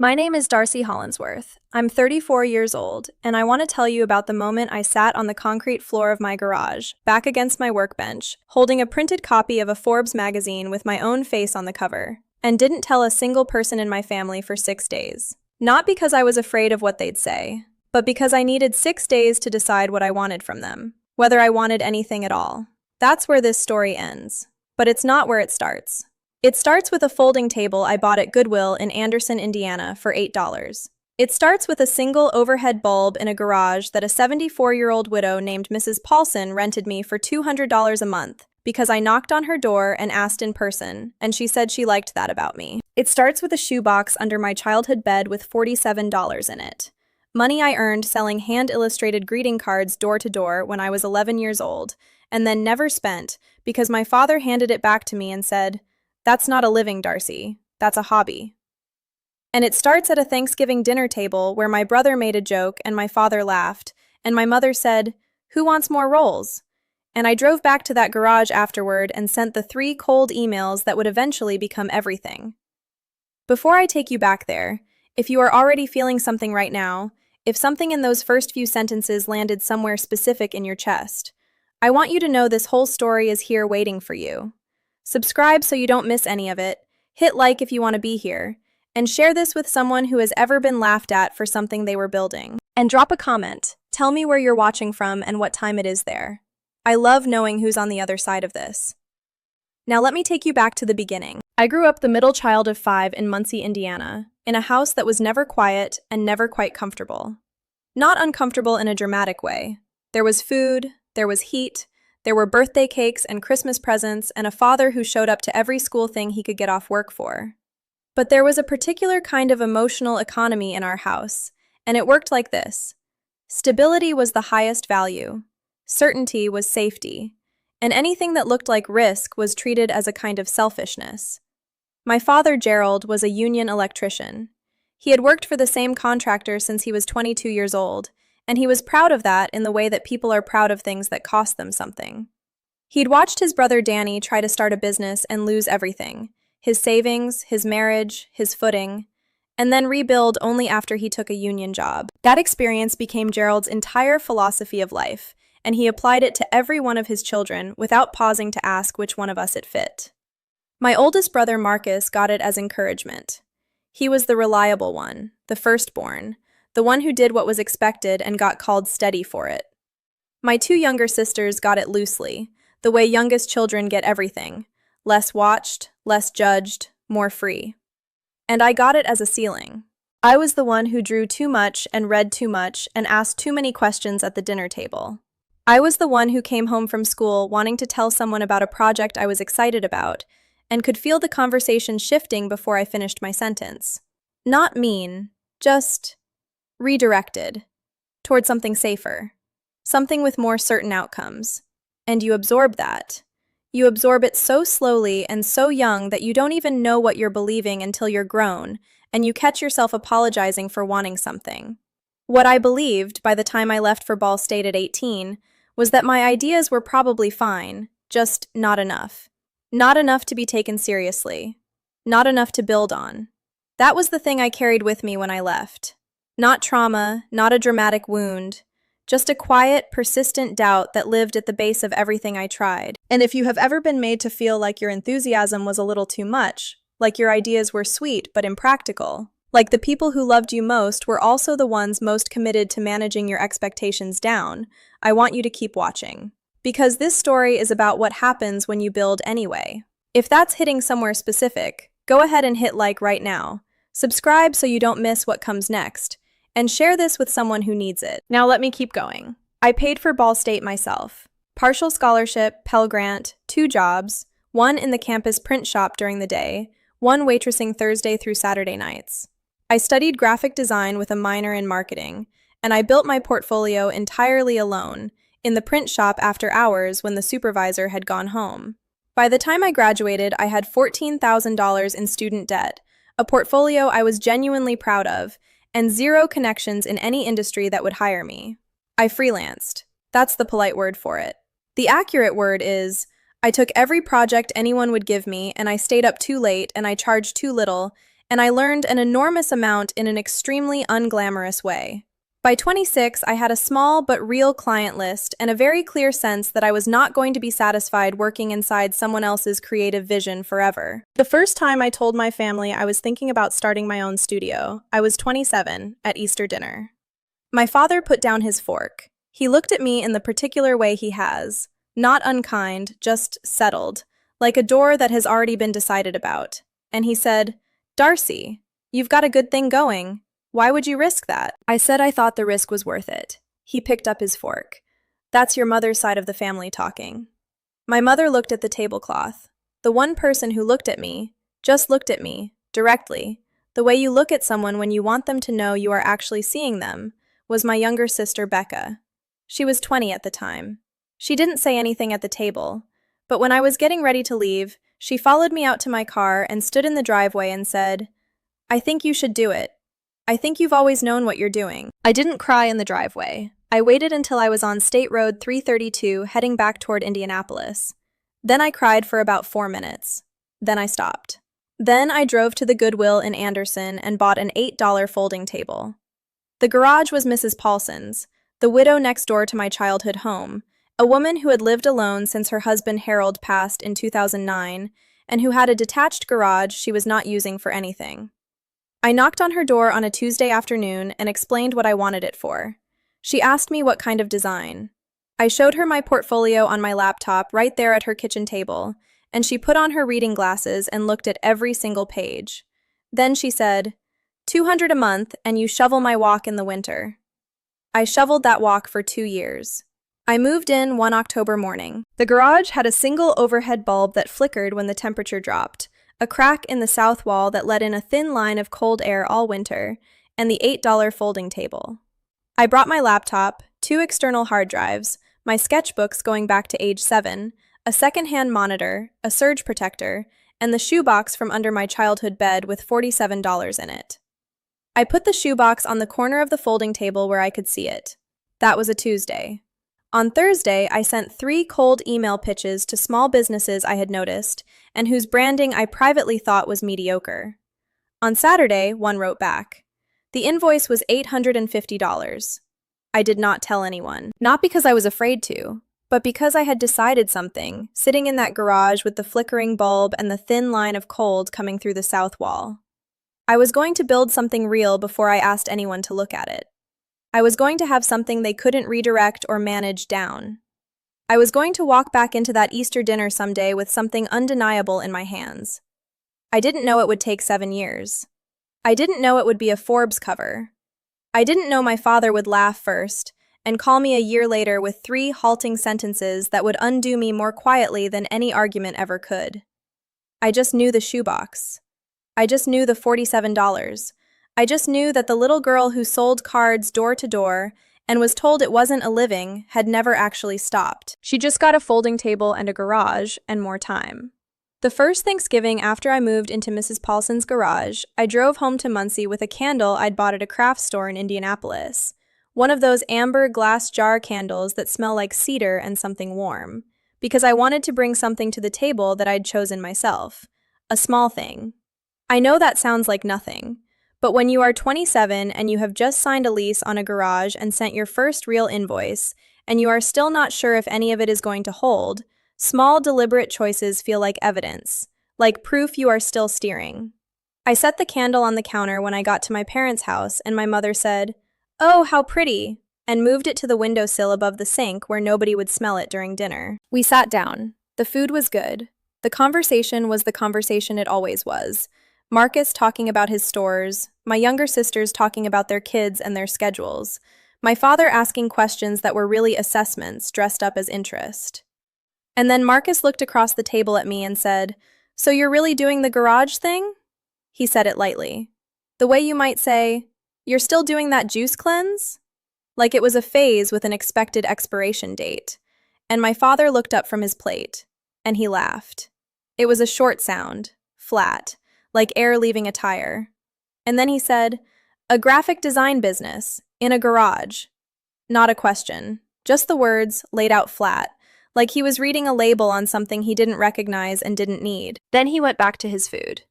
My name is Darcy Hollinsworth. I'm 34 years old, and I want to tell you about the moment I sat on the concrete floor of my garage, back against my workbench, holding a printed copy of a Forbes magazine with my own face on the cover, and didn't tell a single person in my family for 6 days. Not because I was afraid of what they'd say, but because I needed 6 days to decide what I wanted from them, whether I wanted anything at all. That's where this story ends. But it's not where it starts. It starts with a folding table I bought at Goodwill in Anderson, Indiana for $8. It starts with a single overhead bulb in a garage that a 74-year-old widow named Mrs. Paulson rented me for $200 a month because I knocked on her door and asked in person, and she said she liked that about me. It starts with a shoebox under my childhood bed with $47 in it. Money I earned selling hand-illustrated greeting cards door to door when I was 11 years old, and then never spent because my father handed it back to me and said, "That's not a living, Darcy. That's a hobby." And it starts at a Thanksgiving dinner table where my brother made a joke and my father laughed, and my mother said, "Who wants more rolls?" And I drove back to that garage afterward and sent the 3 cold emails that would eventually become everything. Before I take you back there, if you are already feeling something right now, if something in those first few sentences landed somewhere specific in your chest, I want you to know this whole story is here waiting for you. Subscribe so you don't miss any of it, hit like if you want to be here, and share this with someone who has ever been laughed at for something they were building. And drop a comment. Tell me where you're watching from and what time it is there. I love knowing who's on the other side of this. Now let me take you back to the beginning. I grew up the middle child of 5 in Muncie, Indiana, in a house that was never quiet and never quite comfortable. Not uncomfortable in a dramatic way. There was food, there was heat, there were birthday cakes and Christmas presents and a father who showed up to every school thing he could get off work for. But there was a particular kind of emotional economy in our house, and it worked like this. Stability was the highest value. Certainty was safety. And anything that looked like risk was treated as a kind of selfishness. My father, Gerald, was a union electrician. He had worked for the same contractor since he was 22 years old, and he was proud of that in the way that people are proud of things that cost them something. He'd watched his brother Danny try to start a business and lose everything, his savings, his marriage, his footing, and then rebuild only after he took a union job. That experience became Gerald's entire philosophy of life, and he applied it to every one of his children without pausing to ask which one of us it fit. My oldest brother Marcus got it as encouragement. He was the reliable one, the firstborn, the one who did what was expected and got called steady for it. My 2 younger sisters got it loosely, the way youngest children get everything, less watched, less judged, more free. And I got it as a ceiling. I was the one who drew too much and read too much and asked too many questions at the dinner table. I was the one who came home from school wanting to tell someone about a project I was excited about and could feel the conversation shifting before I finished my sentence. Not mean, just redirected toward something safer, something with more certain outcomes. And you absorb that. You absorb it so slowly and so young that you don't even know what you're believing until you're grown, and you catch yourself apologizing for wanting something. What I believed by the time I left for Ball State at 18 was that my ideas were probably fine, just not enough. Not enough to be taken seriously. Not enough to build on. That was the thing I carried with me when I left. Not trauma, not a dramatic wound, just a quiet, persistent doubt that lived at the base of everything I tried. And if you have ever been made to feel like your enthusiasm was a little too much, like your ideas were sweet but impractical, like the people who loved you most were also the ones most committed to managing your expectations down, I want you to keep watching. Because this story is about what happens when you build anyway. If that's hitting somewhere specific, go ahead and hit like right now. Subscribe so you don't miss what comes next. And share this with someone who needs it. Now let me keep going. I paid for Ball State myself. Partial scholarship, Pell Grant, 2 jobs, 1 in the campus print shop during the day, 1 waitressing Thursday through Saturday nights. I studied graphic design with a minor in marketing, and I built my portfolio entirely alone, in the print shop after hours when the supervisor had gone home. By the time I graduated, I had $14,000 in student debt, a portfolio I was genuinely proud of, and 0 connections in any industry that would hire me. I freelanced. That's the polite word for it. The accurate word is, I took every project anyone would give me and I stayed up too late and I charged too little, and I learned an enormous amount in an extremely unglamorous way. By 26, I had a small but real client list and a very clear sense that I was not going to be satisfied working inside someone else's creative vision forever. The first time I told my family I was thinking about starting my own studio, I was 27 at Easter dinner. My father put down his fork. He looked at me in the particular way he has, not unkind, just settled, like a door that has already been decided about. And he said, "Darcy, you've got a good thing going. Why would you risk that?" I said I thought the risk was worth it. He picked up his fork. "That's your mother's side of the family talking." My mother looked at the tablecloth. The one person who looked at me, just looked at me, directly, the way you look at someone when you want them to know you are actually seeing them, was my younger sister Becca. She was 20 at the time. She didn't say anything at the table, but when I was getting ready to leave, she followed me out to my car and stood in the driveway and said, "I think you should do it. I think you've always known what you're doing." I didn't cry in the driveway. I waited until I was on State Road 332 heading back toward Indianapolis. Then I cried for about 4 minutes. Then I stopped. Then I drove to the Goodwill in Anderson and bought an $8 folding table. The garage was Mrs. Paulson's, the widow next door to my childhood home, a woman who had lived alone since her husband Harold passed in 2009 and who had a detached garage she was not using for anything. I knocked on her door on a Tuesday afternoon and explained what I wanted it for. She asked me what kind of design. I showed her my portfolio on my laptop right there at her kitchen table, and she put on her reading glasses and looked at every single page. Then she said, "$200 a month and you shovel my walk in the winter." I shoveled that walk for 2 years. I moved in one October morning. The garage had a single overhead bulb that flickered when the temperature dropped, a crack in the south wall that let in a thin line of cold air all winter, and the $8 folding table. I brought my laptop, 2 external hard drives, my sketchbooks going back to age 7, a second-hand monitor, a surge protector, and the shoebox from under my childhood bed with $47 in it. I put the shoebox on the corner of the folding table where I could see it. That was a Tuesday. On Thursday, I sent 3 cold email pitches to small businesses I had noticed and whose branding I privately thought was mediocre. On Saturday, one wrote back. The invoice was $850. I did not tell anyone, not because I was afraid to, but because I had decided something, sitting in that garage with the flickering bulb and the thin line of cold coming through the south wall. I was going to build something real before I asked anyone to look at it. I was going to have something they couldn't redirect or manage down. I was going to walk back into that Easter dinner someday with something undeniable in my hands. I didn't know it would take 7 years. I didn't know it would be a Forbes cover. I didn't know my father would laugh first and call me a year later with 3 halting sentences that would undo me more quietly than any argument ever could. I just knew the shoebox. I just knew the $47. I just knew that the little girl who sold cards door to door and was told it wasn't a living had never actually stopped. She just got a folding table and a garage and more time. The first Thanksgiving after I moved into Mrs. Paulson's garage, I drove home to Muncie with a candle I'd bought at a craft store in Indianapolis. One of those amber glass jar candles that smell like cedar and something warm, because I wanted to bring something to the table that I'd chosen myself. A small thing. I know that sounds like nothing, but when you are 27 and you have just signed a lease on a garage and sent your first real invoice, and you are still not sure if any of it is going to hold, small, deliberate choices feel like evidence, like proof you are still steering. I set the candle on the counter when I got to my parents' house, and my mother said, "Oh, how pretty," and moved it to the windowsill above the sink where nobody would smell it during dinner. We sat down. The food was good. The conversation was the conversation it always was. Marcus talking about his stores, my younger sisters talking about their kids and their schedules, my father asking questions that were really assessments dressed up as interest. And then Marcus looked across the table at me and said, "So you're really doing the garage thing?" He said it lightly. The way you might say, "You're still doing that juice cleanse?" Like it was a phase with an expected expiration date. And my father looked up from his plate, and he laughed. It was a short sound, flat, like air leaving a tire. And then he said, "A graphic design business, in a garage." Not a question, just the words laid out flat, like he was reading a label on something he didn't recognize and didn't need. Then he went back to his food.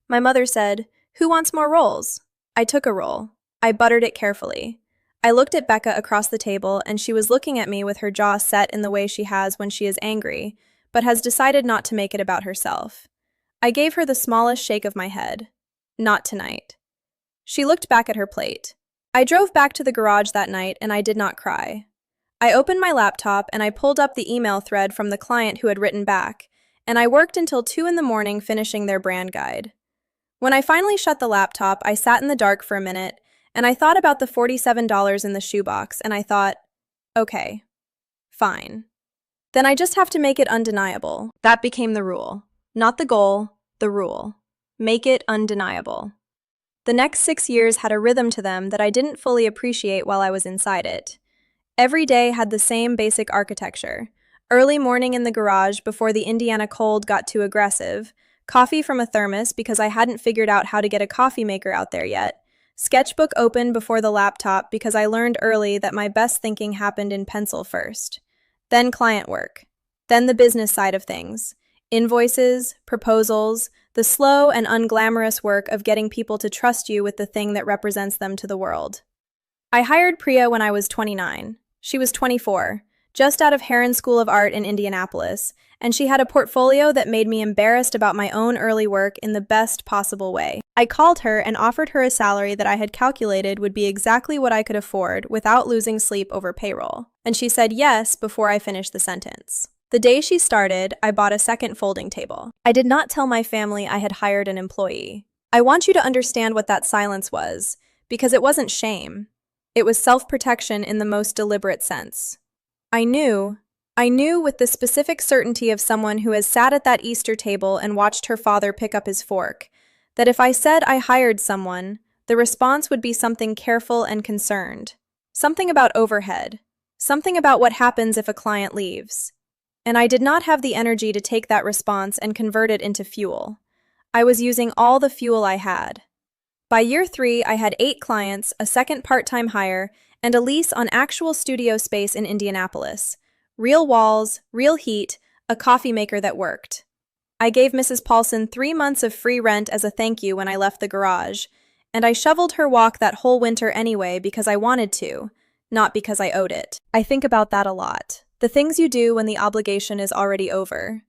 My mother said, Who wants more rolls? I took a roll. I buttered it carefully. I looked at Becca across the table, and she was looking at me with her jaw set in the way she has when she is angry, but has decided not to make it about herself. I gave her the smallest shake of my head. Not tonight. She looked back at her plate. I drove back to the garage that night, and I did not cry. I opened my laptop, and I pulled up the email thread from the client who had written back, and I worked until 2 in the morning finishing their brand guide. When I finally shut the laptop, I sat in the dark for a minute, and I thought about the $47 in the shoebox, and I thought, okay, fine. Then I just have to make it undeniable. That became the rule. Not the goal, the rule. Make it undeniable. The next 6 years had a rhythm to them that I didn't fully appreciate while I was inside it. Every day had the same basic architecture. Early morning in the garage before the Indiana cold got too aggressive, coffee from a thermos because I hadn't figured out how to get a coffee maker out there yet, sketchbook open before the laptop because I learned early that my best thinking happened in pencil first. Then client work. Then the business side of things. Invoices, proposals, the slow and unglamorous work of getting people to trust you with the thing that represents them to the world. I hired Priya when I was 29. She was 24, just out of Heron School of Art in Indianapolis, and she had a portfolio that made me embarrassed about my own early work in the best possible way. I called her and offered her a salary that I had calculated would be exactly what I could afford without losing sleep over payroll, and she said yes before I finished the sentence. The day she started, I bought a second folding table. I did not tell my family I had hired an employee. I want you to understand what that silence was, because it wasn't shame. It was self-protection in the most deliberate sense. I knew with the specific certainty of someone who has sat at that Easter table and watched her father pick up his fork, that if I said I hired someone, the response would be something careful and concerned. Something about overhead. Something about what happens if a client leaves. And I did not have the energy to take that response and convert it into fuel. I was using all the fuel I had. By year 3, I had 8 clients, a second part-time hire, and a lease on actual studio space in Indianapolis. Real walls, real heat, a coffee maker that worked. I gave Mrs. Paulson 3 months of free rent as a thank you when I left the garage, and I shoveled her walk that whole winter anyway because I wanted to, not because I owed it. I think about that a lot. The things you do when the obligation is already over.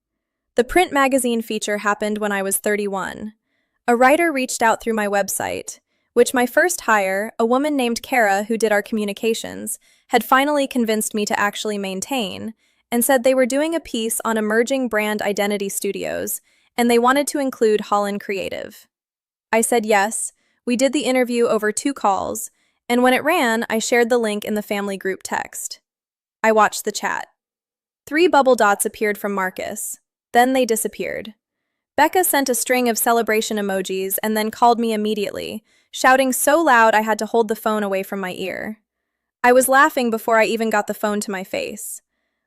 The print magazine feature happened when I was 31. A writer reached out through my website, which my first hire, a woman named Kara who did our communications, had finally convinced me to actually maintain, and said they were doing a piece on emerging brand identity studios, and they wanted to include Holland Creative. I said yes, we did the interview over 2 calls, and when it ran, I shared the link in the family group text. I watched the chat. 3 bubble dots appeared from Marcus. Then they disappeared. Becca sent a string of celebration emojis and then called me immediately, shouting so loud I had to hold the phone away from my ear. I was laughing before I even got the phone to my face.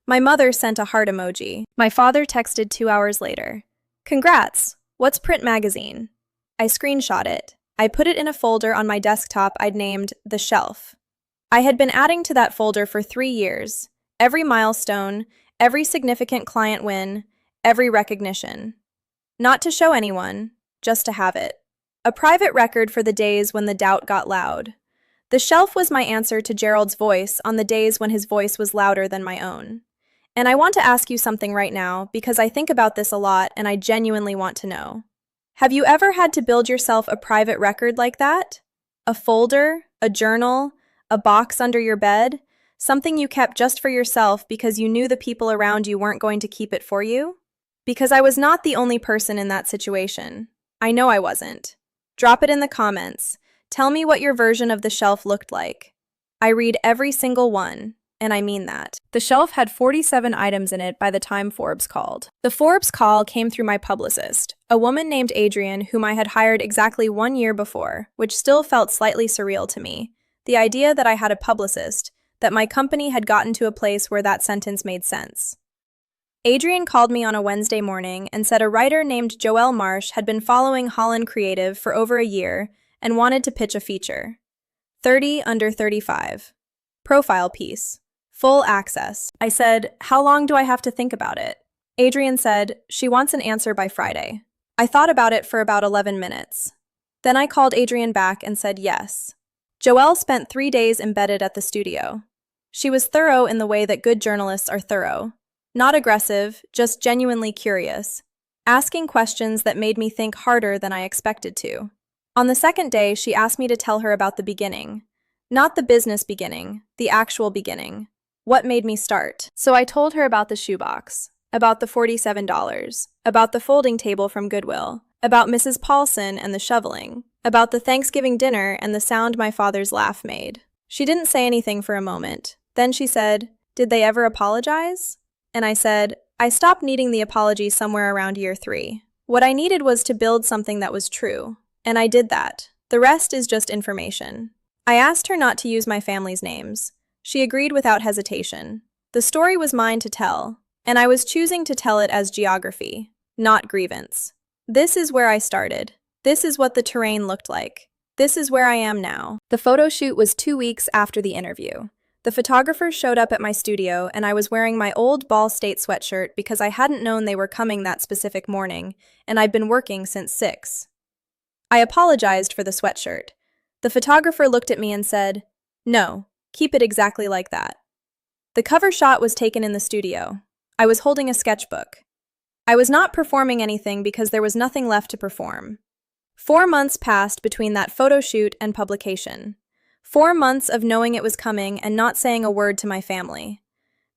My mother sent a heart emoji. My father texted 2 hours later. Congrats! What's print magazine? I screenshot it. I put it in a folder on my desktop I'd named The Shelf. I had been adding to that folder for 3 years. Every milestone, every significant client win, every recognition. Not to show anyone, just to have it. A private record for the days when the doubt got loud. The Shelf was my answer to Gerald's voice on the days when his voice was louder than my own. And I want to ask you something right now because I think about this a lot and I genuinely want to know. Have you ever had to build yourself a private record like that? A folder, a journal, a box under your bed, something you kept just for yourself because you knew the people around you weren't going to keep it for you? Because I was not the only person in that situation. I know I wasn't. Drop it in the comments. Tell me what your version of The Shelf looked like. I read every single one, and I mean that. The Shelf had 47 items in it by the time Forbes called. The Forbes call came through my publicist, a woman named Adrian whom I had hired exactly 1 year before, which still felt slightly surreal to me. The idea that I had a publicist, that my company had gotten to a place where that sentence made sense. Adrian called me on a Wednesday morning and said a writer named Joelle Marsh had been following Holland Creative for over a year and wanted to pitch a feature. 30 under 35. Profile piece. Full access. I said, how long do I have to think about it? Adrian said, she wants an answer by Friday. I thought about it for about 11 minutes. Then I called Adrian back and said yes. Joelle spent 3 days embedded at the studio. She was thorough in the way that good journalists are thorough. Not aggressive, just genuinely curious, asking questions that made me think harder than I expected to. On the second day, she asked me to tell her about the beginning. Not the business beginning, the actual beginning. What made me start? So I told her about the shoebox, about the $47, about the folding table from Goodwill, about Mrs. Paulson and the shoveling, about the Thanksgiving dinner and the sound my father's laugh made. She didn't say anything for a moment. Then she said, "Did they ever apologize?" And I said, "I stopped needing the apology somewhere around year 3. What I needed was to build something that was true. And I did that. The rest is just information." I asked her not to use my family's names. She agreed without hesitation. The story was mine to tell, and I was choosing to tell it as geography, not grievance. This is where I started. This is what the terrain looked like. This is where I am now. The photo shoot was 2 weeks after the interview. The photographers showed up at my studio, and I was wearing my old Ball State sweatshirt because I hadn't known they were coming that specific morning, and I'd been working since 6. I apologized for the sweatshirt. The photographer looked at me and said, "No, keep it exactly like that." The cover shot was taken in the studio. I was holding a sketchbook. I was not performing anything because there was nothing left to perform. 4 months passed between that photo shoot and publication. 4 months of knowing it was coming and not saying a word to my family.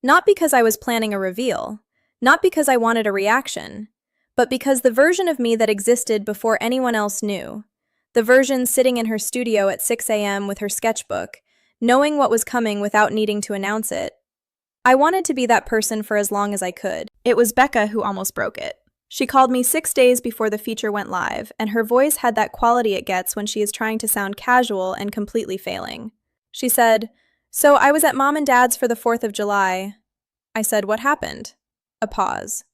Not because I was planning a reveal, not because I wanted a reaction, but because the version of me that existed before anyone else knew, the version sitting in her studio at 6 a.m. with her sketchbook, knowing what was coming without needing to announce it. I wanted to be that person for as long as I could. It was Becca who almost broke it. She called me 6 days before the feature went live, and her voice had that quality it gets when she is trying to sound casual and completely failing. She said, "So I was at Mom and Dad's for the 4th of July. I said, "What happened?" A pause.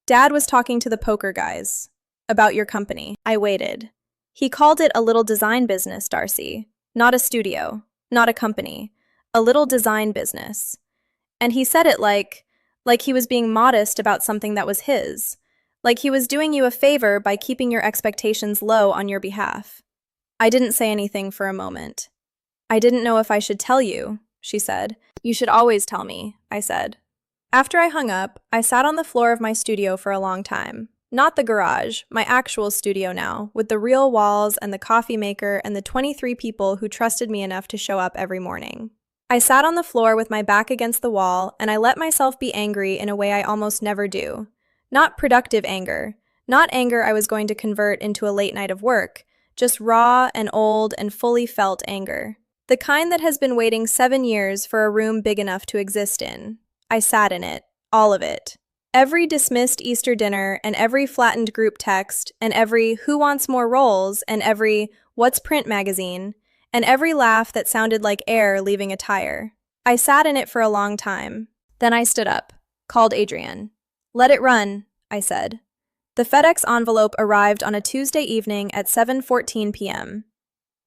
"Dad was talking to the poker guys. About your company." I waited. "He called it a little design business, Darcy. Not a studio. Not a company. A little design business. And he said it like he was being modest about something that was his. Like he was doing you a favor by keeping your expectations low on your behalf." I didn't say anything for a moment. "I didn't know if I should tell you," she said. "You should always tell me," I said. After I hung up, I sat on the floor of my studio for a long time. Not the garage, my actual studio now, with the real walls and the coffee maker and the 23 people who trusted me enough to show up every morning. I sat on the floor with my back against the wall, and I let myself be angry in a way I almost never do. Not productive anger. Not anger I was going to convert into a late night of work. Just raw and old and fully felt anger. The kind that has been waiting 7 years for a room big enough to exist in. I sat in it. All of it. Every dismissed Easter dinner and every flattened group text and every "Who wants more rolls?" and every "What's print magazine?" and every laugh that sounded like air leaving a tire. I sat in it for a long time. Then I stood up, called Adrian. "Let it run," I said. The FedEx envelope arrived on a Tuesday evening at 7:14 p.m.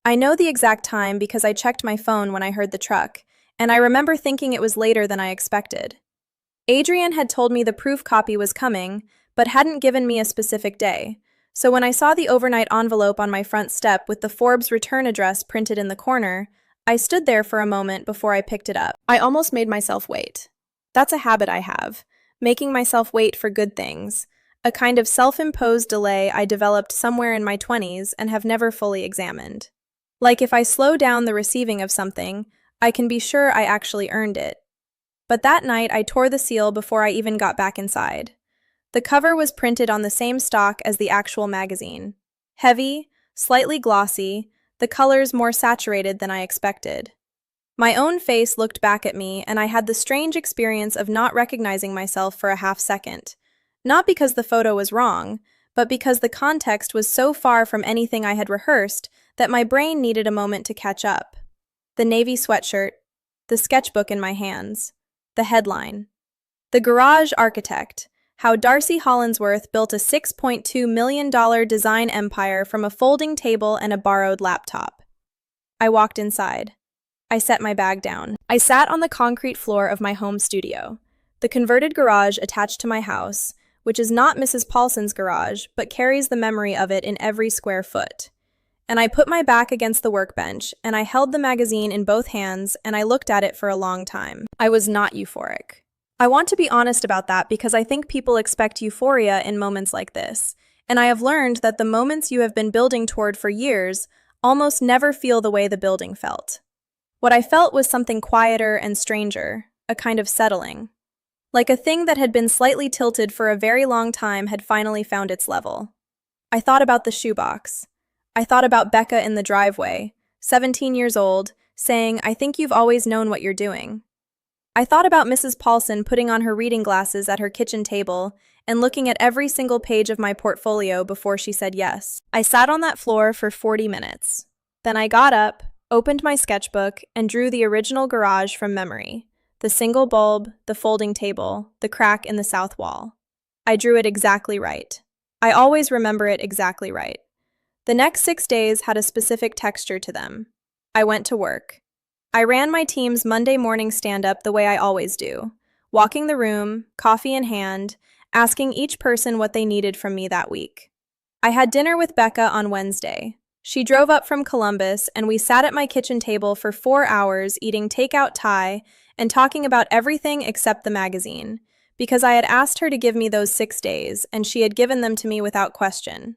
I know the exact time because I checked my phone when I heard the truck, and I remember thinking it was later than I expected. Adrian had told me the proof copy was coming, but hadn't given me a specific day. So when I saw the overnight envelope on my front step with the Forbes return address printed in the corner, I stood there for a moment before I picked it up. I almost made myself wait. That's a habit I have, making myself wait for good things, a kind of self-imposed delay I developed somewhere in my 20s and have never fully examined. Like if I slow down the receiving of something, I can be sure I actually earned it. But that night I tore the seal before I even got back inside. The cover was printed on the same stock as the actual magazine. Heavy, slightly glossy, the colors more saturated than I expected. My own face looked back at me, and I had the strange experience of not recognizing myself for a half second. Not because the photo was wrong, but because the context was so far from anything I had rehearsed that my brain needed a moment to catch up. The navy sweatshirt, the sketchbook in my hands, the headline. The Garage Architect, How Darcy Hollinsworth Built a $6.2 million Design Empire from a Folding Table and a Borrowed Laptop. I walked inside. I set my bag down. I sat on the concrete floor of my home studio, the converted garage attached to my house, which is not Mrs. Paulson's garage, but carries the memory of it in every square foot. and I put my back against the workbench, and I held the magazine in both hands, and I looked at it for a long time. I was not euphoric. I want to be honest about that because I think people expect euphoria in moments like this, and I have learned that the moments you have been building toward for years almost never feel the way the building felt. What I felt was something quieter and stranger, a kind of settling. Like a thing that had been slightly tilted for a very long time had finally found its level. I thought about the shoebox. I thought about Becca in the driveway, 17 years old, saying, "I think you've always known what you're doing." I thought about Mrs. Paulson putting on her reading glasses at her kitchen table and looking at every single page of my portfolio before she said yes. I sat on that floor for 40 minutes. Then I got up, opened my sketchbook, and drew the original garage from memory. The single bulb, the folding table, the crack in the south wall. I drew it exactly right. I always remember it exactly right. The next 6 days had a specific texture to them. I went to work. I ran my team's Monday morning stand-up the way I always do, walking the room, coffee in hand, asking each person what they needed from me that week. I had dinner with Becca on Wednesday. She drove up from Columbus, and we sat at my kitchen table for 4 hours eating takeout Thai and talking about everything except the magazine, because I had asked her to give me those 6 days, and she had given them to me without question.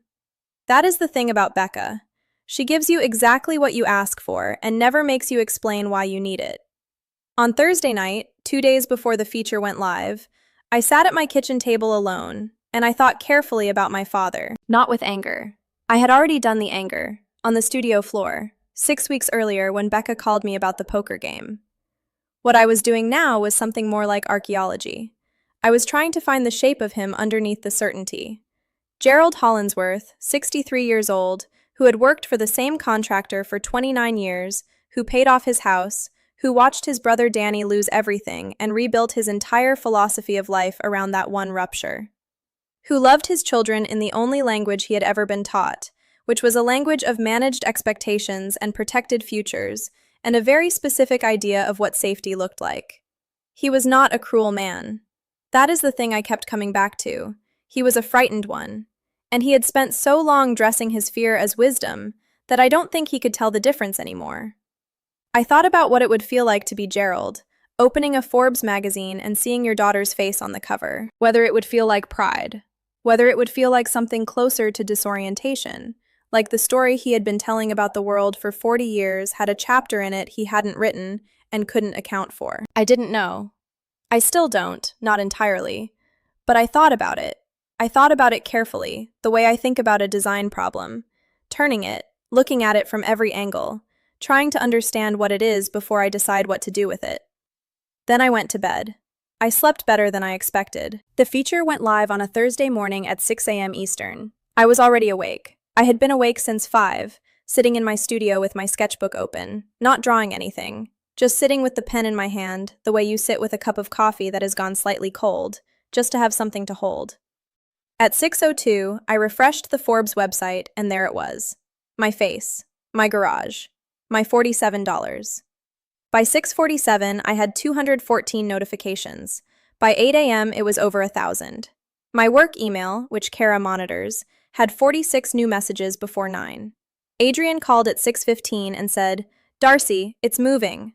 That is the thing about Becca. She gives you exactly what you ask for and never makes you explain why you need it. On Thursday night, 2 days before the feature went live, I sat at my kitchen table alone, and I thought carefully about my father. Not with anger. I had already done the anger, on the studio floor, 6 weeks earlier when Becca called me about the poker game. What I was doing now was something more like archaeology. I was trying to find the shape of him underneath the certainty. Gerald Hollinsworth, 63 years old, who had worked for the same contractor for 29 years, who paid off his house, who watched his brother Danny lose everything and rebuilt his entire philosophy of life around that one rupture. Who loved his children in the only language he had ever been taught, which was a language of managed expectations and protected futures, and a very specific idea of what safety looked like. He was not a cruel man. That is the thing I kept coming back to. He was a frightened one. And he had spent so long dressing his fear as wisdom that I don't think he could tell the difference anymore. I thought about what it would feel like to be Gerald, opening a Forbes magazine and seeing your daughter's face on the cover, whether it would feel like pride, whether it would feel like something closer to disorientation, like the story he had been telling about the world for 40 years had a chapter in it he hadn't written and couldn't account for. I didn't know. I still don't, not entirely, but I thought about it. I thought about it carefully, the way I think about a design problem, turning it, looking at it from every angle, trying to understand what it is before I decide what to do with it. Then I went to bed. I slept better than I expected. The feature went live on a Thursday morning at 6 a.m. Eastern. I was already awake. I had been awake since 5, sitting in my studio with my sketchbook open, not drawing anything, just sitting with the pen in my hand, the way you sit with a cup of coffee that has gone slightly cold, just to have something to hold. At 6:02, I refreshed the Forbes website, and there it was. My face, my garage, my $47. By 6:47, I had 214 notifications. By 8 a.m., it was over 1,000. My work email, which Kara monitors, had 46 new messages before 9. Adrian called at 6:15 and said, "Darcy, it's moving."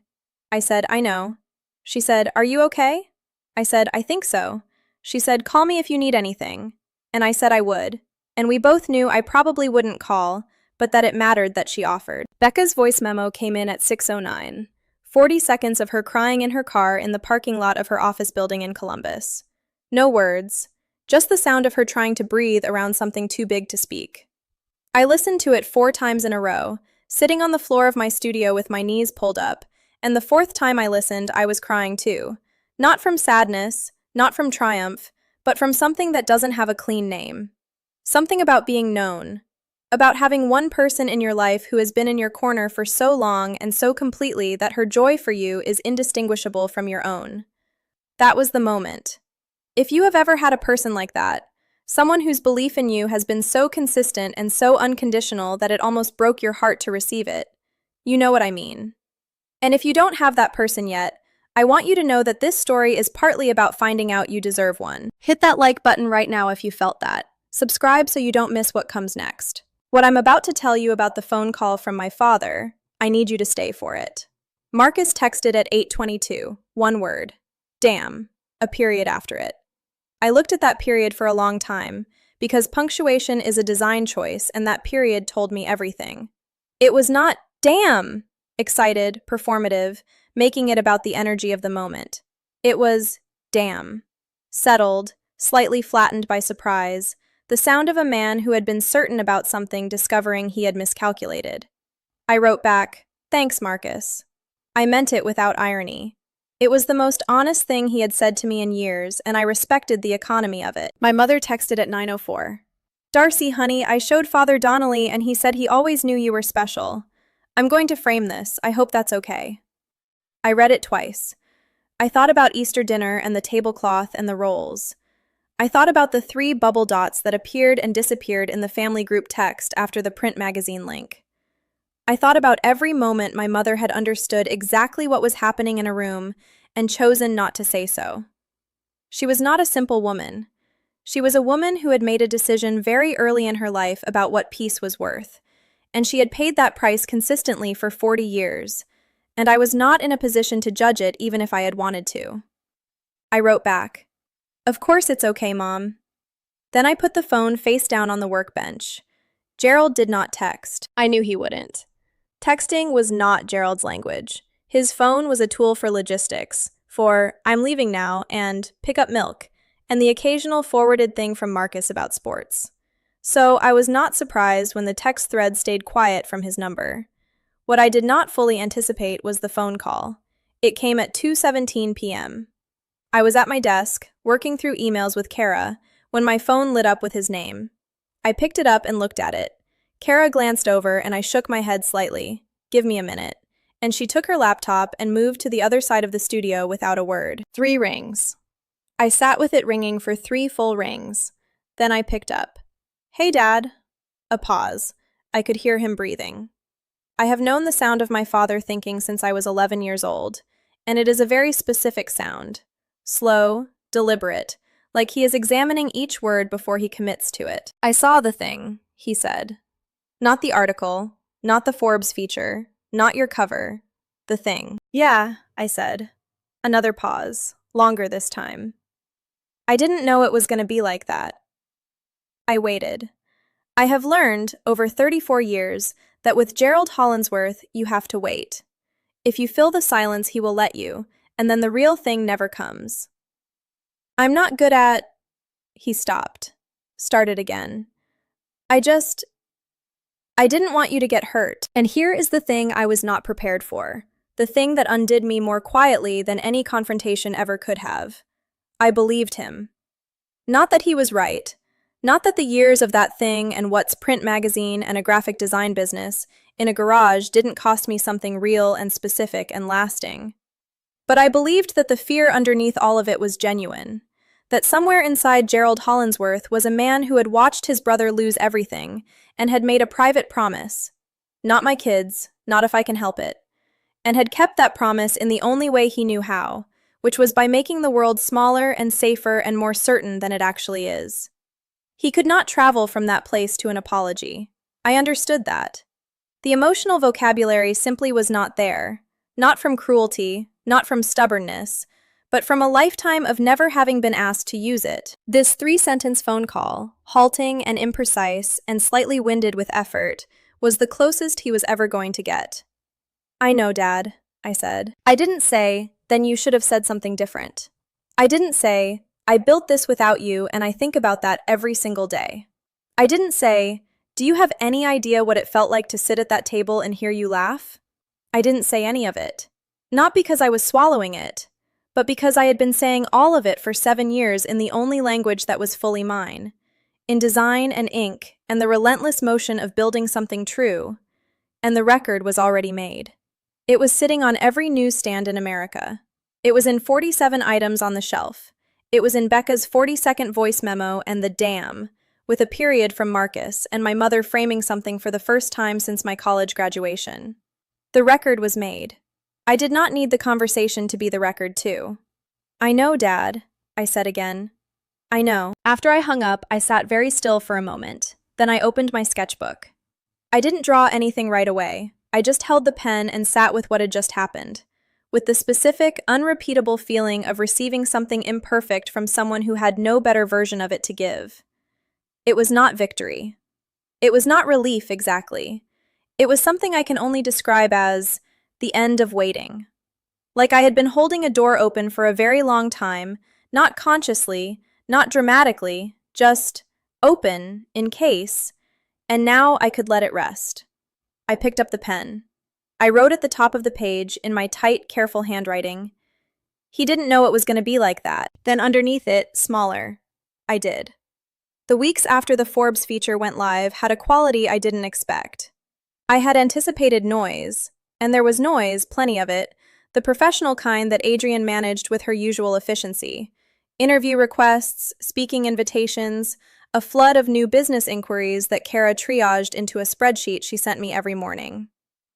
I said, "I know." She said, "Are you okay?" I said, "I think so." She said, "Call me if you need anything." And I said I would. And we both knew I probably wouldn't call, but that it mattered that she offered. Becca's voice memo came in at 6:09. 40 seconds of her crying in her car in the parking lot of her office building in Columbus. No words, just the sound of her trying to breathe around something too big to speak. I listened to it 4 times in a row, sitting on the floor of my studio with my knees pulled up, and the 4th time I listened, I was crying too. Not from sadness, not from triumph, but from something that doesn't have a clean name. Something about being known. About having one person in your life who has been in your corner for so long and so completely that her joy for you is indistinguishable from your own. That was the moment. If you have ever had a person like that, someone whose belief in you has been so consistent and so unconditional that it almost broke your heart to receive it, you know what I mean. And if you don't have that person yet, I want you to know that this story is partly about finding out you deserve one. Hit that like button right now if you felt that. Subscribe so you don't miss what comes next. What I'm about to tell you about the phone call from my father, I need you to stay for it. Marcus texted at 8:22, one word. Damn, a period after it. I looked at that period for a long time, because punctuation is a design choice and that period told me everything. It was not, damn, excited, performative, making it about the energy of the moment. It was, damn, settled, slightly flattened by surprise, the sound of a man who had been certain about something discovering he had miscalculated. I wrote back, thanks, Marcus. I meant it without irony. It was the most honest thing he had said to me in years, and I respected the economy of it. My mother texted at 9:04. Darcy, honey, I showed Father Donnelly and he said he always knew you were special. I'm going to frame this. I hope that's okay. I read it twice. I thought about Easter dinner and the tablecloth and the rolls. I thought about the 3 bubble dots that appeared and disappeared in the family group text after the print magazine link. I thought about every moment my mother had understood exactly what was happening in a room and chosen not to say so. She was not a simple woman. She was a woman who had made a decision very early in her life about what peace was worth, and she had paid that price consistently for 40 years, and I was not in a position to judge it even if I had wanted to. I wrote back, "Of course it's okay, Mom." Then I put the phone face down on the workbench. Gerald did not text. I knew he wouldn't. Texting was not Gerald's language. His phone was a tool for logistics, for "I'm leaving now" and "pick up milk," and the occasional forwarded thing from Marcus about sports. So I was not surprised when the text thread stayed quiet from his number. What I did not fully anticipate was the phone call. It came at 2:17 p.m. I was at my desk, working through emails with Kara, when my phone lit up with his name. I picked it up and looked at it. Kara glanced over and I shook my head slightly. "Give me a minute." And she took her laptop and moved to the other side of the studio without a word. 3 rings. I sat with it ringing for 3 full rings. Then I picked up. "Hey, Dad." A pause. I could hear him breathing. I have known the sound of my father thinking since I was 11 years old, and it is a very specific sound. Slow, deliberate, like he is examining each word before he commits to it. "I saw the thing," he said. "Not the article, not the Forbes feature, not your cover. The thing." "Yeah," I said. Another pause, longer this time. "I didn't know it was going to be like that." I waited. I have learned, over 34 years, that with Gerald Hollinsworth, you have to wait. If you fill the silence, he will let you, and then the real thing never comes. "I'm not good at—" He stopped. Started again. I didn't want you to get hurt, and here is the thing I was not prepared for. The thing that undid me more quietly than any confrontation ever could have. I believed him. Not that he was right. Not that the years of that thing and what's print magazine and a graphic design business in a garage didn't cost me something real and specific and lasting. But I believed that the fear underneath all of it was genuine. That somewhere inside Gerald Hollinsworth was a man who had watched his brother lose everything and had made a private promise. Not my kids, not if I can help it. And had kept that promise in the only way he knew how, which was by making the world smaller and safer and more certain than it actually is. He could not travel from that place to an apology. I understood that. The emotional vocabulary simply was not there, not from cruelty, not from stubbornness, but from a lifetime of never having been asked to use it. This 3-sentence phone call, halting and imprecise and slightly winded with effort, was the closest he was ever going to get. "I know, Dad," I said. I didn't say, "Then you should have said something different." I didn't say, "I built this without you and I think about that every single day." I didn't say, "Do you have any idea what it felt like to sit at that table and hear you laugh?" I didn't say any of it. Not because I was swallowing it, but because I had been saying all of it for 7 years in the only language that was fully mine, in design and ink and the relentless motion of building something true, and the record was already made. It was sitting on every newsstand in America. It was in 47 items on the shelf. It was in Becca's 40-second voice memo and the damn, with a period from Marcus and my mother framing something for the first time since my college graduation. The record was made. I did not need the conversation to be the record, too. "I know, Dad," I said again. "I know." After I hung up, I sat very still for a moment. Then I opened my sketchbook. I didn't draw anything right away. I just held the pen and sat with what had just happened, with the specific, unrepeatable feeling of receiving something imperfect from someone who had no better version of it to give. It was not victory. It was not relief, exactly. It was something I can only describe as the end of waiting. Like I had been holding a door open for a very long time, not consciously, not dramatically, just open, in case, and now I could let it rest. I picked up the pen. I wrote at the top of the page in my tight, careful handwriting. He didn't know it was going to be like that. Then underneath it, smaller. I did. The weeks after the Forbes feature went live had a quality I didn't expect. I had anticipated noise, and there was noise, plenty of it, the professional kind that Adrienne managed with her usual efficiency. Interview requests, speaking invitations, a flood of new business inquiries that Kara triaged into a spreadsheet she sent me every morning.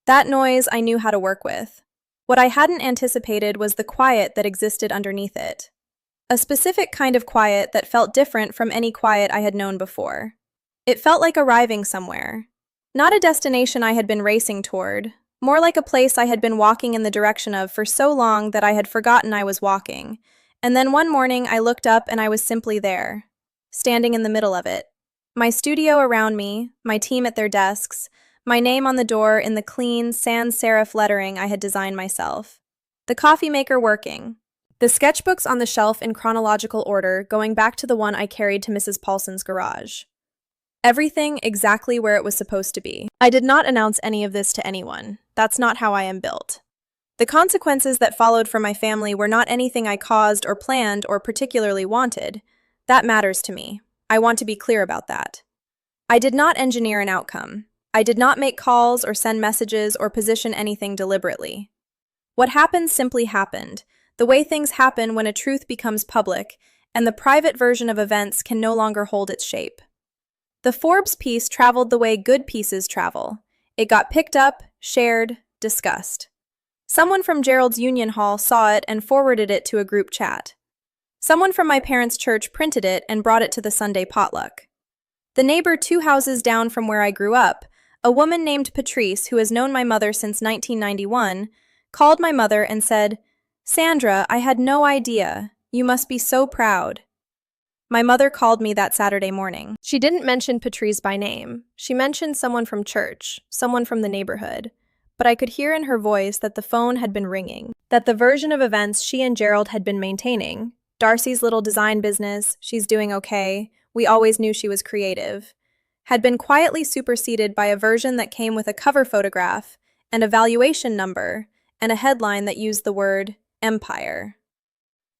That noise I knew how to work with. What I hadn't anticipated was the quiet that existed underneath it. A specific kind of quiet that felt different from any quiet I had known before. It felt like arriving somewhere. Not a destination I had been racing toward, more like a place I had been walking in the direction of for so long that I had forgotten I was walking. And then one morning I looked up and I was simply there, standing in the middle of it. My studio around me, my team at their desks, my name on the door in the clean, sans serif lettering I had designed myself. The coffee maker working. The sketchbooks on the shelf in chronological order, going back to the one I carried to Mrs. Paulson's garage. Everything exactly where it was supposed to be. I did not announce any of this to anyone. That's not how I am built. The consequences that followed for my family were not anything I caused or planned or particularly wanted. That matters to me. I want to be clear about that. I did not engineer an outcome. I did not make calls or send messages or position anything deliberately. What happened simply happened, the way things happen when a truth becomes public, and the private version of events can no longer hold its shape. The Forbes piece traveled the way good pieces travel. It got picked up, shared, discussed. Someone from Gerald's Union Hall saw it and forwarded it to a group chat. Someone from my parents' church printed it and brought it to the Sunday potluck. The neighbor 2 houses down from where I grew up, a woman named Patrice, who has known my mother since 1991, called my mother and said, "Sandra, I had no idea. You must be so proud." My mother called me that Saturday morning. She didn't mention Patrice by name. She mentioned someone from church, someone from the neighborhood. But I could hear in her voice that the phone had been ringing, that the version of events she and Gerald had been maintaining, Darcy's little design business, she's doing okay, we always knew she was creative, had been quietly superseded by a version that came with a cover photograph, and a valuation number, and a headline that used the word empire.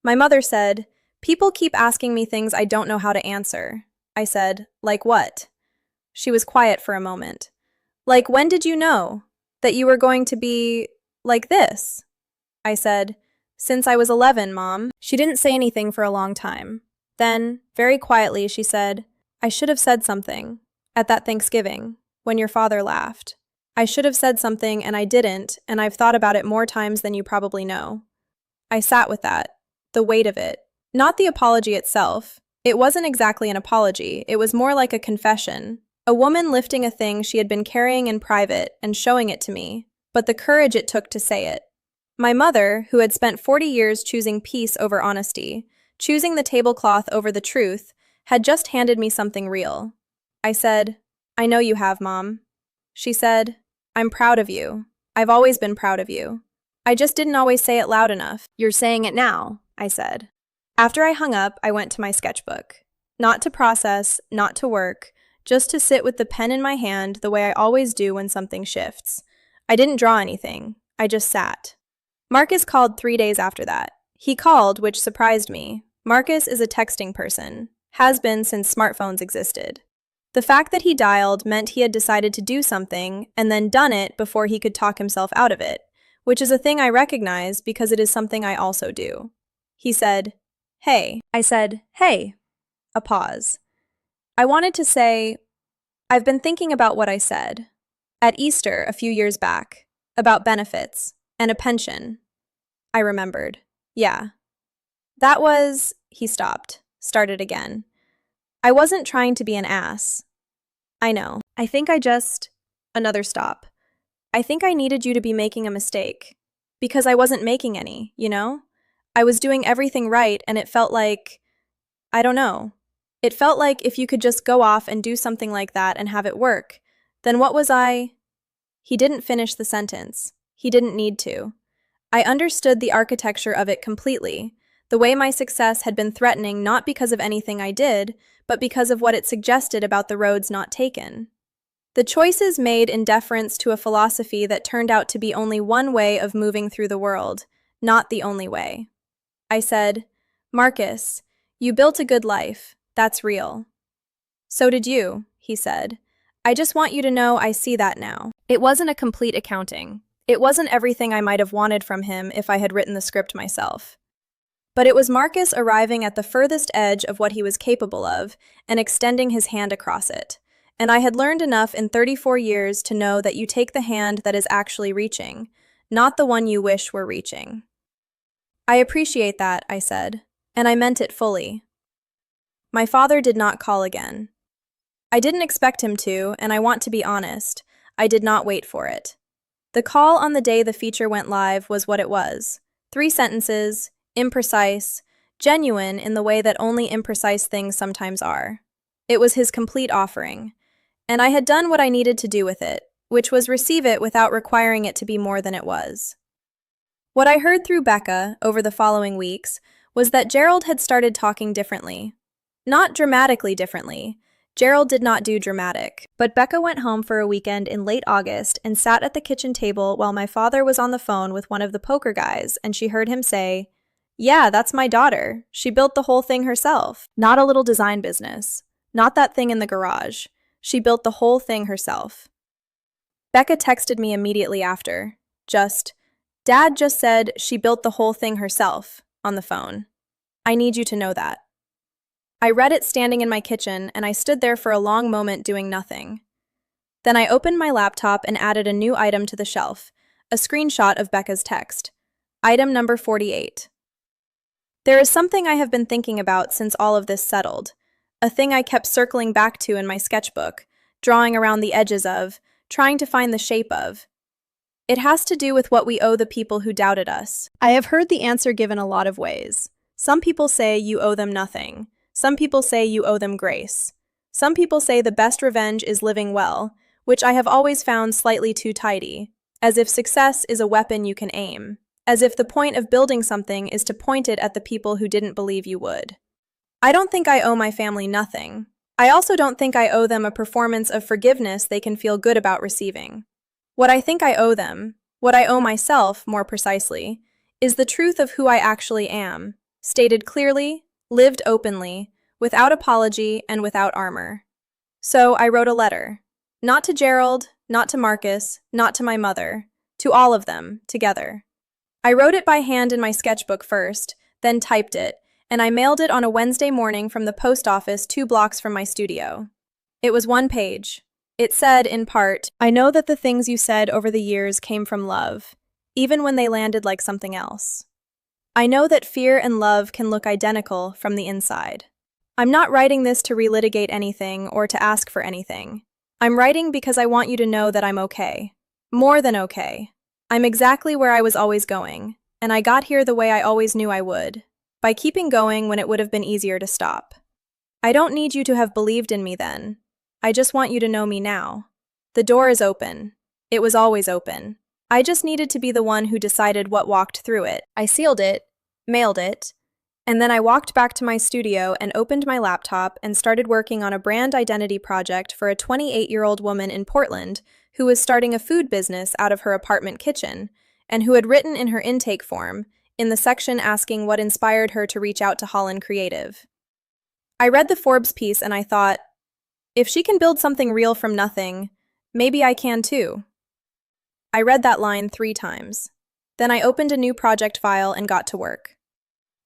My mother said, "People keep asking me things I don't know how to answer." I said, "Like what?" She was quiet for a moment. "Like, when did you know that you were going to be like this?" I said, "Since I was 11, Mom." She didn't say anything for a long time. Then, very quietly, she said, "I should have said something at that Thanksgiving, when your father laughed. I should have said something and I didn't, and I've thought about it more times than you probably know." I sat with that, the weight of it. Not the apology itself. It wasn't exactly an apology, it was more like a confession. A woman lifting a thing she had been carrying in private and showing it to me, but the courage it took to say it. My mother, who had spent 40 years choosing peace over honesty, choosing the tablecloth over the truth, had just handed me something real. I said, "I know you have, Mom." She said, "I'm proud of you. I've always been proud of you. I just didn't always say it loud enough." "You're saying it now," I said. After I hung up, I went to my sketchbook. Not to process, not to work, just to sit with the pen in my hand the way I always do when something shifts. I didn't draw anything. I just sat. Marcus called 3 days after that. He called, which surprised me. Marcus is a texting person, has been since smartphones existed. The fact that he dialed meant he had decided to do something and then done it before he could talk himself out of it, which is a thing I recognize because it is something I also do. He said, "Hey." I said, "Hey." A pause. I wanted to say, "I've been thinking about what I said. At Easter, a few years back. About benefits. And a pension." I remembered. "Yeah. That was—" He stopped. Started again. "I wasn't trying to be an ass. I know. I think I just Another stop. I think I needed you to be making a mistake. Because I wasn't making any, you know? I was doing everything right, and it felt like, I don't know. It felt like if you could just go off and do something like that and have it work, then what was I? He didn't finish the sentence. He didn't need to. I understood the architecture of it completely, the way my success had been threatening not because of anything I did, but because of what it suggested about the roads not taken. The choices made in deference to a philosophy that turned out to be only one way of moving through the world, not the only way. I said, Marcus, you built a good life. That's real. So did you, he said. I just want you to know I see that now. It wasn't a complete accounting. It wasn't everything I might have wanted from him if I had written the script myself. But it was Marcus arriving at the furthest edge of what he was capable of and extending his hand across it. And I had learned enough in 34 years to know that you take the hand that is actually reaching, not the one you wish were reaching. I appreciate that, I said, and I meant it fully. My father did not call again. I didn't expect him to, and I want to be honest, I did not wait for it. The call on the day the feature went live was what it was. 3 sentences, imprecise, genuine in the way that only imprecise things sometimes are. It was his complete offering. And I had done what I needed to do with it, which was receive it without requiring it to be more than it was. What I heard through Becca over the following weeks was that Gerald had started talking differently. Not dramatically differently. Gerald did not do dramatic. But Becca went home for a weekend in late August and sat at the kitchen table while my father was on the phone with one of the poker guys, and she heard him say, "Yeah, that's my daughter. She built the whole thing herself. Not a little design business. Not that thing in the garage. She built the whole thing herself." Becca texted me immediately after. Dad just said she built the whole thing herself, on the phone. I need you to know that. I read it standing in my kitchen, and I stood there for a long moment doing nothing. Then I opened my laptop and added a new item to the shelf, a screenshot of Becca's text. Item number 48. There is something I have been thinking about since all of this settled. A thing I kept circling back to in my sketchbook, drawing around the edges of, trying to find the shape of. It has to do with what we owe the people who doubted us. I have heard the answer given a lot of ways. Some people say you owe them nothing. Some people say you owe them grace. Some people say the best revenge is living well, which I have always found slightly too tidy, as if success is a weapon you can aim, as if the point of building something is to point it at the people who didn't believe you would. I don't think I owe my family nothing. I also don't think I owe them a performance of forgiveness they can feel good about receiving. What I think I owe them, what I owe myself, more precisely, is the truth of who I actually am, stated clearly, lived openly, without apology and without armor. So I wrote a letter. Not to Gerald, not to Marcus, not to my mother, to all of them, together. I wrote it by hand in my sketchbook first, then typed it, and I mailed it on a Wednesday morning from the post office 2 blocks from my studio. It was 1 page. It said, in part, I know that the things you said over the years came from love, even when they landed like something else. I know that fear and love can look identical from the inside. I'm not writing this to relitigate anything or to ask for anything. I'm writing because I want you to know that I'm okay. More than okay. I'm exactly where I was always going, and I got here the way I always knew I would, by keeping going when it would have been easier to stop. I don't need you to have believed in me then. I just want you to know me now. The door is open. It was always open. I just needed to be the one who decided what walked through it. I sealed it, mailed it, and then I walked back to my studio and opened my laptop and started working on a brand identity project for a 28-year-old woman in Portland who was starting a food business out of her apartment kitchen, and who had written in her intake form, in the section asking what inspired her to reach out to Holland Creative. I read the Forbes piece and I thought, if she can build something real from nothing, maybe I can too. I read that line 3 times. Then I opened a new project file and got to work.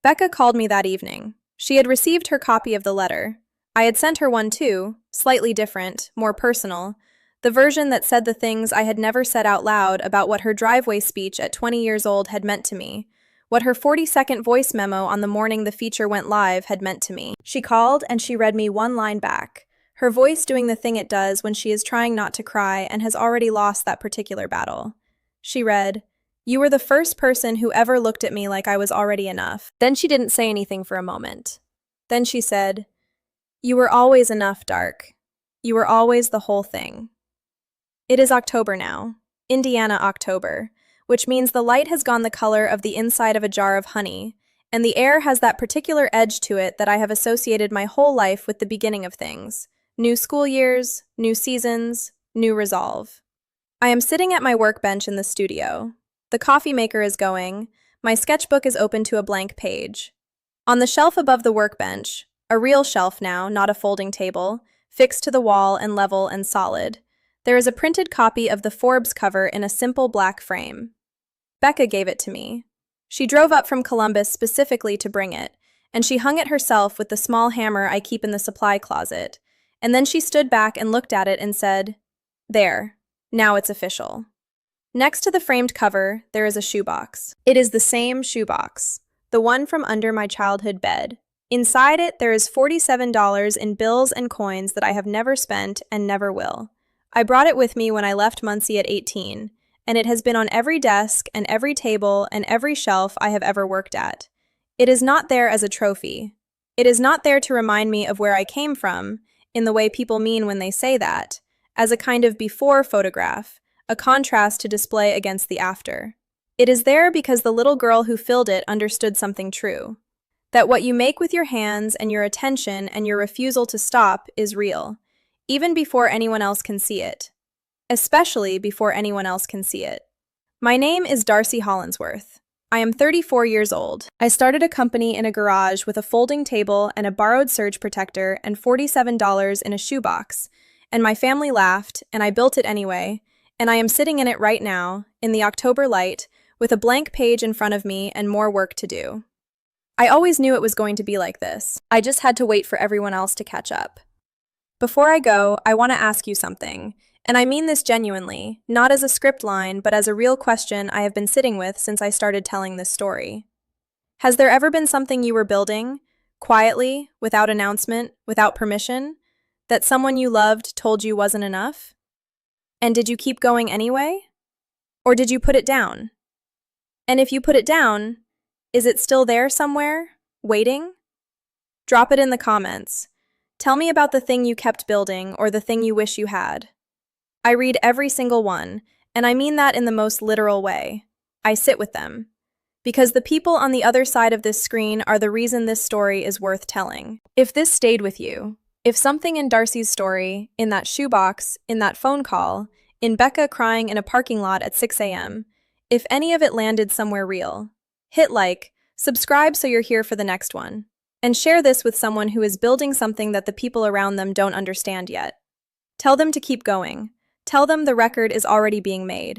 Becca called me that evening. She had received her copy of the letter. I had sent her one too, slightly different, more personal, the version that said the things I had never said out loud about what her driveway speech at 20 years old had meant to me, what her 40-second voice memo on the morning the feature went live had meant to me. She called and she read me one line back. her voice doing the thing it does when she is trying not to cry and has already lost that particular battle. She read, "You were the first person who ever looked at me like I was already enough." Then she didn't say anything for a moment. Then she said, "You were always enough, Dark. You were always the whole thing." It is October now, Indiana October, which means the light has gone the color of the inside of a jar of honey, and the air has that particular edge to it that I have associated my whole life with the beginning of things. New school years, new seasons, new resolve. I am sitting at my workbench in the studio. The coffee maker is going. My sketchbook is open to a blank page. On the shelf above the workbench, a real shelf now, not a folding table, fixed to the wall and level and solid, there is a printed copy of the Forbes cover in a simple black frame. Becca gave it to me. She drove up from Columbus specifically to bring it, and she hung it herself with the small hammer I keep in the supply closet, and then she stood back and looked at it and said, "There, now it's official." Next to the framed cover, there is a shoebox. It is the same shoebox, the one from under my childhood bed. Inside it, there is $47 in bills and coins that I have never spent and never will. I brought it with me when I left Muncie at 18, and it has been on every desk and every table and every shelf I have ever worked at. It is not there as a trophy. It is not there to remind me of where I came from, in the way people mean when they say that, as a kind of before photograph, a contrast to display against the after. It is there because the little girl who filled it understood something true. That what you make with your hands and your attention and your refusal to stop is real, even before anyone else can see it. Especially before anyone else can see it. My name is Darcy Hollinsworth. I am 34 years old. I started a company in a garage with a folding table and a borrowed surge protector and $47 in a shoebox, and my family laughed, and I built it anyway, and I am sitting in it right now, in the October light, with a blank page in front of me and more work to do. I always knew it was going to be like this. I just had to wait for everyone else to catch up. Before I go, I want to ask you something. And I mean this genuinely, not as a script line, but as a real question I have been sitting with since I started telling this story. Has there ever been something you were building, quietly, without announcement, without permission, that someone you loved told you wasn't enough? And did you keep going anyway? Or did you put it down? And if you put it down, is it still there somewhere, waiting? Drop it in the comments. Tell me about the thing you kept building or the thing you wish you had. I read every single one, and I mean that in the most literal way. I sit with them. Because the people on the other side of this screen are the reason this story is worth telling. If this stayed with you, if something in Darcy's story, in that shoebox, in that phone call, in Becca crying in a parking lot at 6 a.m., if any of it landed somewhere real, hit like, subscribe so you're here for the next one, and share this with someone who is building something that the people around them don't understand yet. Tell them to keep going. Tell them the record is already being made.